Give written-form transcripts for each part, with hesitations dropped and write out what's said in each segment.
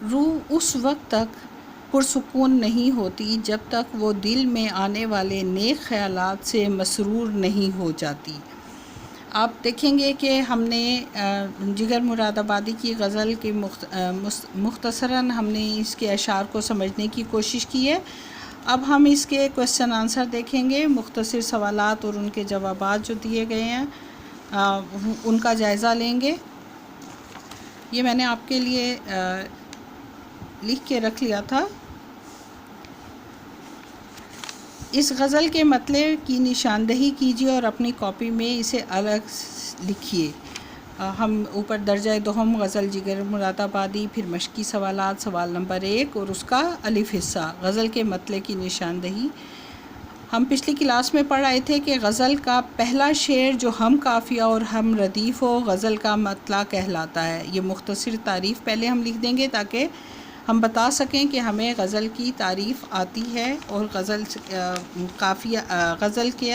روح اس وقت تک پرسکون نہیں ہوتی جب تک وہ دل میں آنے والے نیک خیالات سے مسرور نہیں ہو جاتی۔ آپ دیکھیں گے کہ ہم نے جگر مراد آبادی کی غزل کی مختصراً ہم نے اس کے اشعار کو سمجھنے کی کوشش کی ہے۔ اب ہم اس کے کویسچن آنسر دیکھیں گے، مختصر سوالات اور ان کے جوابات جو دیے گئے ہیں ان کا جائزہ لیں گے۔ یہ میں نے آپ کے لیے لکھ کے رکھ لیا تھا۔ اس غزل کے مطلب کی نشاندہی کیجیے اور اپنی کاپی میں اسے الگ لکھیے۔ ہم اوپر درجہ دوم غزل جگر مراد آبادی، پھر مشقی سوالات، سوال نمبر 1 اور اس کا الف حصہ غزل کے مطلب کی نشاندہی۔ ہم پچھلی کلاس میں پڑھ رہے تھے کہ غزل کا پہلا شعر جو ہم قافیہ اور ہم ردیف ہو غزل کا مطلع کہلاتا ہے۔ یہ مختصر تعریف پہلے ہم لکھ دیں گے تاکہ ہم بتا سکیں کہ ہمیں غزل کی تعریف آتی ہے اور غزل کے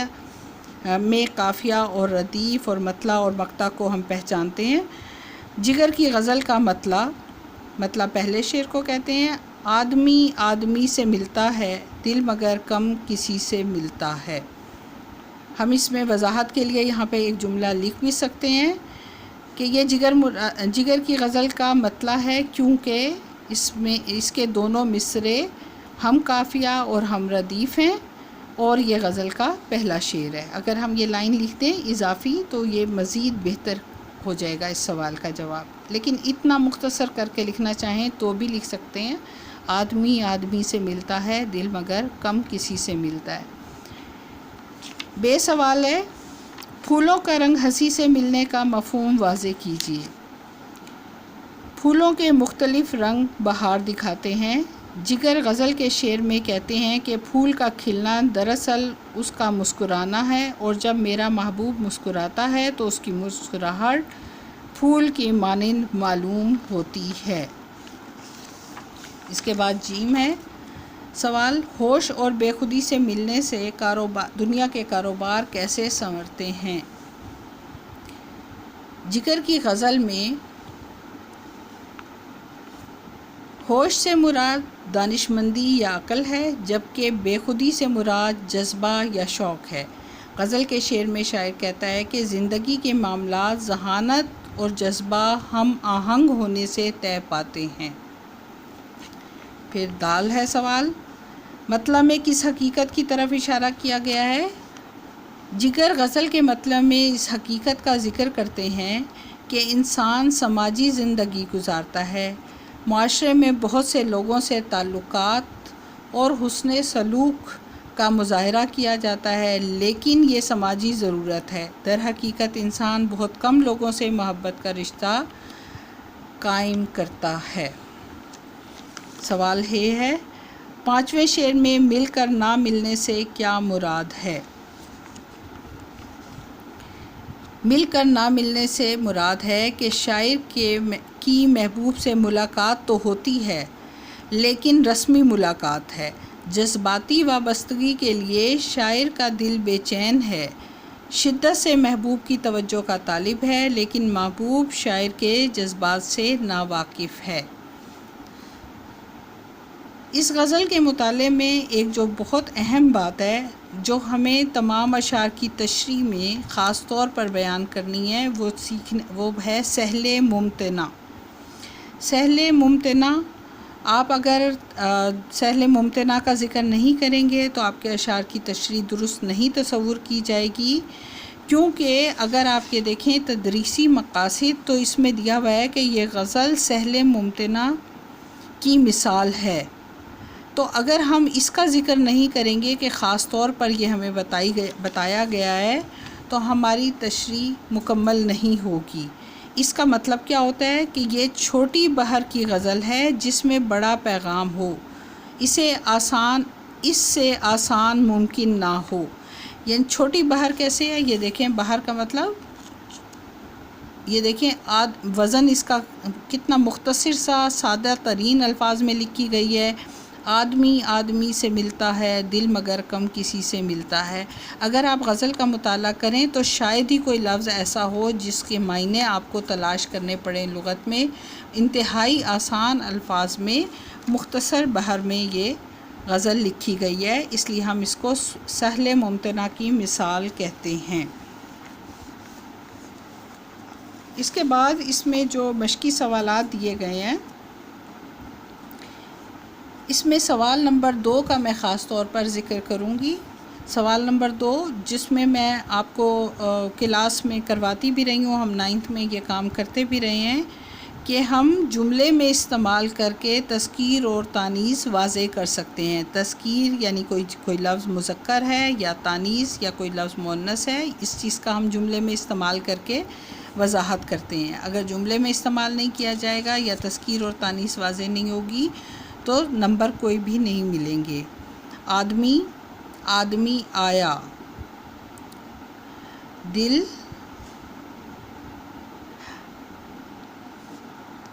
میں قافیہ اور ردیف اور مطلع اور مقطع کو ہم پہچانتے ہیں۔ جگر کی غزل کا مطلع پہلے شعر کو کہتے ہیں، آدمی آدمی سے ملتا ہے، دل مگر کم کسی سے ملتا ہے۔ ہم اس میں وضاحت کے لیے یہاں پہ ایک جملہ لکھ بھی سکتے ہیں کہ یہ جگر کی غزل کا مطلع ہے کیونکہ اس کے دونوں مصرے ہم قافیہ اور ہم ردیف ہیں اور یہ غزل کا پہلا شعر ہے۔ اگر ہم یہ لائن لکھ دیں اضافی تو یہ مزید بہتر ہو جائے گا اس سوال کا جواب، لیکن اتنا مختصر کر کے لکھنا چاہیں تو بھی لکھ سکتے ہیں، آدمی آدمی سے ملتا ہے، دل مگر کم کسی سے ملتا ہے۔ بے سوال ہے، پھولوں کا رنگ ہنسی سے ملنے کا مفہوم واضح کیجیے۔ پھولوں کے مختلف رنگ بہار دکھاتے ہیں۔ جگر غزل کے شعر میں کہتے ہیں کہ پھول کا کھلنا دراصل اس کا مسکرانا ہے، اور جب میرا محبوب مسکراتا ہے تو اس کی مسکراہٹ پھول کی مانند معلوم ہوتی ہے۔ اس کے بعد جیم ہے سوال، ہوش اور بے خودی سے ملنے سے دنیا کے کاروبار کیسے سنورتے ہیں؟ جگر کی غزل میں ہوش سے مراد دانشمندی یا عقل ہے، جبکہ بے خودی سے مراد جذبہ یا شوق ہے۔ غزل کے شعر میں شاعر کہتا ہے کہ زندگی کے معاملات ذہانت اور جذبہ ہم آہنگ ہونے سے طے پاتے ہیں۔ پھر دال ہے سوال، مطلب میں کس حقیقت کی طرف اشارہ کیا گیا ہے؟ جگر غزل کے مطلب میں اس حقیقت کا ذکر کرتے ہیں کہ انسان سماجی زندگی گزارتا ہے، معاشرے میں بہت سے لوگوں سے تعلقات اور حسن سلوک کا مظاہرہ کیا جاتا ہے، لیکن یہ سماجی ضرورت ہے۔ در حقیقت انسان بہت کم لوگوں سے محبت کا رشتہ قائم کرتا ہے۔ سوال یہ ہے، 5ویں شعر میں مل کر نہ ملنے سے کیا مراد ہے؟ مل کر نہ ملنے سے مراد ہے کہ شاعر کی محبوب سے ملاقات تو ہوتی ہے لیکن رسمی ملاقات ہے۔ جذباتی وابستگی کے لیے شاعر کا دل بے چین ہے، شدت سے محبوب کی توجہ کا طالب ہے، لیکن محبوب شاعر کے جذبات سے ناواقف ہے۔ اس غزل کے مطالعے میں ایک جو بہت اہم بات ہے جو ہمیں تمام اشعار کی تشریح میں خاص طور پر بیان کرنی ہے وہ ہے سہل ممتنع۔ سہل ممتنع، آپ اگر سہل ممتنع کا ذکر نہیں کریں گے تو آپ کے اشعار کی تشریح درست نہیں تصور کی جائے گی، کیونکہ اگر آپ یہ دیکھیں تدریسی مقاصد تو اس میں دیا ہوا ہے کہ یہ غزل سہل ممتنع کی مثال ہے، تو اگر ہم اس کا ذکر نہیں کریں گے کہ خاص طور پر یہ ہمیں بتایا گیا ہے تو ہماری تشریح مکمل نہیں ہوگی۔ اس کا مطلب کیا ہوتا ہے کہ یہ چھوٹی بحر کی غزل ہے جس میں بڑا پیغام ہو، اس سے آسان ممکن نہ ہو۔ یعنی چھوٹی بحر کیسے ہے؟ یہ دیکھیں، بحر کا مطلب یہ دیکھیں وزن اس کا کتنا مختصر سا سادہ ترین الفاظ میں لکھی گئی ہے۔ آدمی آدمی سے ملتا ہے، دل مگر کم کسی سے ملتا ہے۔ اگر آپ غزل کا مطالعہ کریں تو شاید ہی کوئی لفظ ایسا ہو جس کے معنی آپ کو تلاش کرنے پڑیں لغت میں۔ انتہائی آسان الفاظ میں مختصر بحر میں یہ غزل لکھی گئی ہے، اس لیے ہم اس کو سہل ممتنع کی مثال کہتے ہیں۔ اس کے بعد اس میں جو مشقی سوالات دیے گئے ہیں، اس میں سوال نمبر 2 کا میں خاص طور پر ذکر کروں گی۔ سوال نمبر 2 جس میں آپ کو کلاس میں کرواتی بھی رہی ہوں، ہم 9th میں یہ کام کرتے بھی رہے ہیں کہ ہم جملے میں استعمال کر کے تذکیر اور تانیث واضح کر سکتے ہیں۔ تذکیر یعنی کوئی لفظ مذکر ہے یا تانیث یا کوئی لفظ مؤنث ہے، اس چیز کا ہم جملے میں استعمال کر کے وضاحت کرتے ہیں۔ اگر جملے میں استعمال نہیں کیا جائے گا یا تذکیر اور تانیث واضح نہیں ہوگی تو نمبر کوئی بھی نہیں ملیں گے۔ آدمی، آدمی آیا، دل